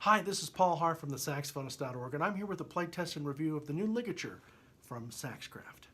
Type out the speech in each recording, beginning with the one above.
Hi, this is Paul Har from the Saxophonist.org, and I'm here with a playtest and review of the new ligature from Saxcraft.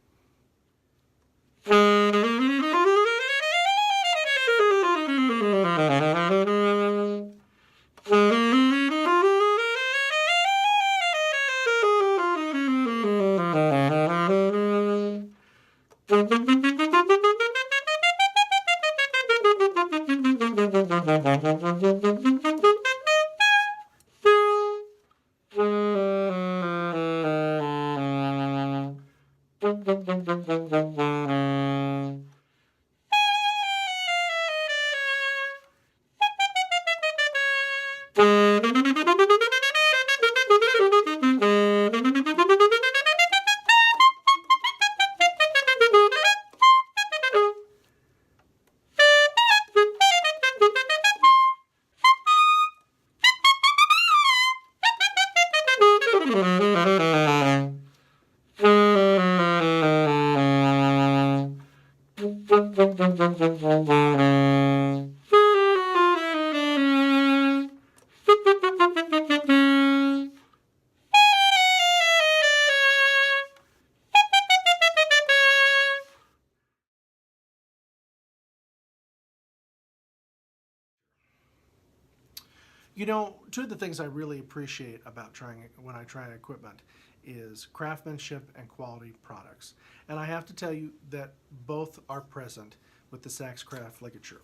You know, two of the things I really appreciate about when I try equipment is craftsmanship and quality products. And I have to tell you that both are present with the Saxcraft Ligature.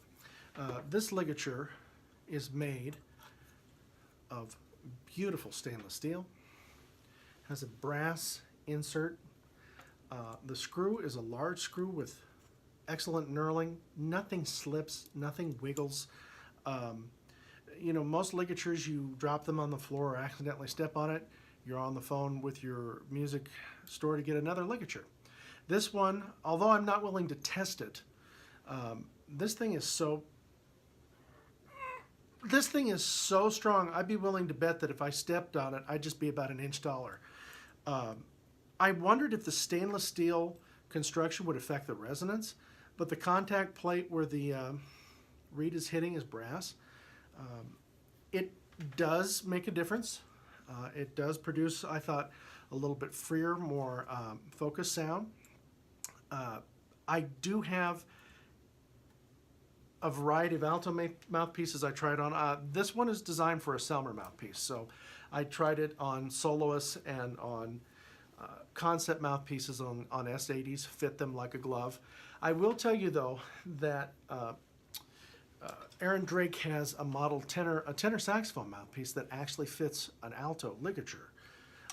This ligature is made of beautiful stainless steel, has a brass insert. The screw is a large screw with excellent knurling. Nothing slips, nothing wiggles. You know, most ligatures, you drop them on the floor or accidentally step on it, you're on the phone with your music store to get another ligature. This one, although I'm not willing to test it, this thing is so strong, I'd be willing to bet that if I stepped on it, I'd just be about an inch taller. I wondered if the stainless steel construction would affect the resonance, but the contact plate where the reed is hitting is brass. It does make a difference. It does produce, I thought, a little bit freer, more focused sound. I do have a variety of alto mouthpieces I tried on. This one is designed for a Selmer mouthpiece, so I tried it on soloists and on concept mouthpieces on S80s, fit them like a glove. I will tell you though that Aaron Drake has a model a tenor saxophone mouthpiece that actually fits an alto ligature.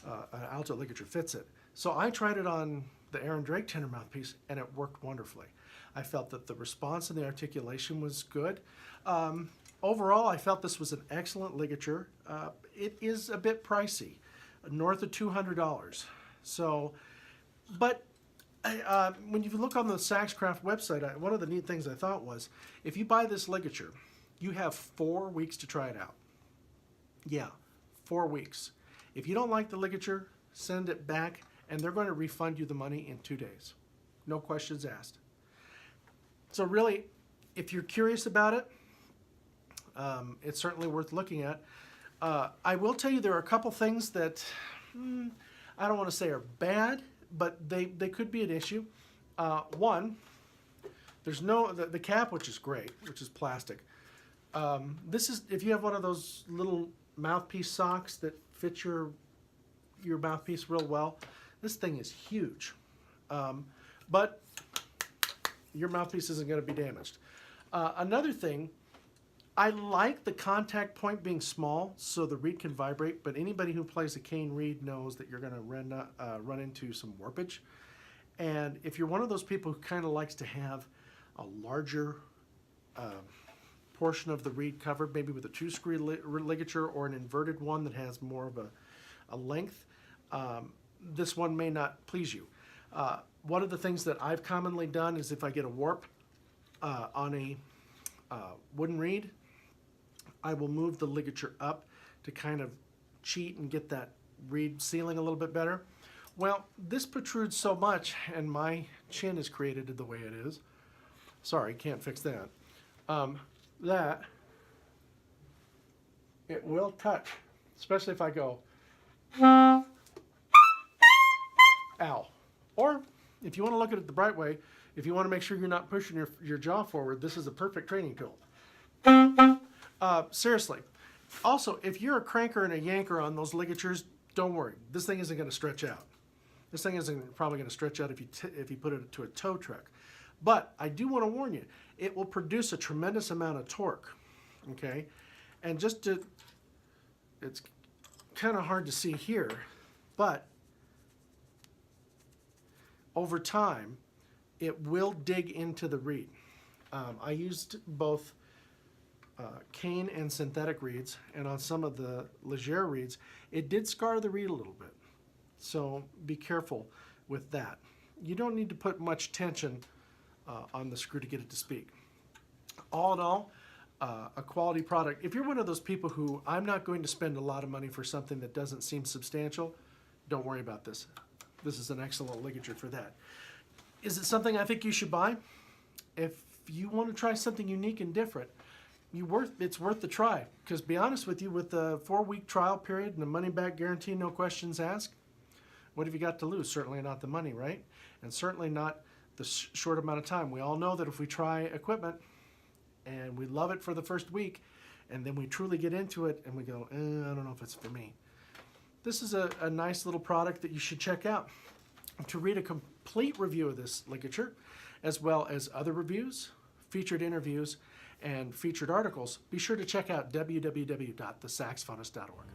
An alto ligature fits it. So I tried it on the Aaron Drake tenor mouthpiece and it worked wonderfully. I felt that the response and the articulation was good. Overall, I felt this was an excellent ligature. It is a bit pricey, north of $200. So, but when you look on the Saxcraft website, one of the neat things I thought was, if you buy this ligature, you have 4 weeks to try it out. Yeah, 4 weeks. If you don't like the ligature, send it back, and they're going to refund you the money in 2 days. No questions asked. So really, if you're curious about it, it's certainly worth looking at. I will tell you there are a couple things that I don't want to say are bad, but they could be an issue. One, there's the cap, which is great, which is plastic. This is, if you have one of those little mouthpiece socks that fit your mouthpiece real well, this thing is huge. But your mouthpiece isn't going to be damaged. Another thing, I like the contact point being small so the reed can vibrate, but anybody who plays a cane reed knows that you're going to run into some warpage. And if you're one of those people who kind of likes to have a larger portion of the reed covered, maybe with a 2-screw ligature or an inverted one that has more of a length, this one may not please you. One of the things that I've commonly done is if I get a warp on a wooden reed, I will move the ligature up to kind of cheat and get that reed sealing a little bit better. Well, this protrudes so much, and my chin is created the way it is. Sorry, can't fix that. That it will touch especially if I go, ow. Or if you want to look at it the bright way, if you want to make sure you're not pushing your jaw forward, this is a perfect training tool. Seriously. Also, if you're a cranker and a yanker on those ligatures, don't worry. This thing isn't going to stretch out. This thing isn't probably going to stretch out if you put it to a tow truck. But I do want to warn you, it will produce a tremendous amount of torque. Okay? And it's kind of hard to see here, but over time, it will dig into the reed. I used both cane and synthetic reeds, and on some of the Ligture reeds, it did scar the reed a little bit. So be careful with that. You don't need to put much tension on the screw to get it to speak. All in all, a quality product. If you're one of those people who, I'm not going to spend a lot of money for something that doesn't seem substantial, don't worry about this. This is an excellent ligature for that. Is it something I think you should buy? If you want to try something unique and different, it's worth the try. Because to be honest with you, with the 4-week trial period and the money-back guarantee, no questions asked, what have you got to lose? Certainly not the money, right? And certainly not the short amount of time. We all know that if we try equipment and we love it for the first week, and then we truly get into it and we go, I don't know if it's for me. This is a nice little product that you should check out. To read a complete review of this ligature, as well as other reviews, featured interviews, and featured articles, be sure to check out www.thesaxophonist.org.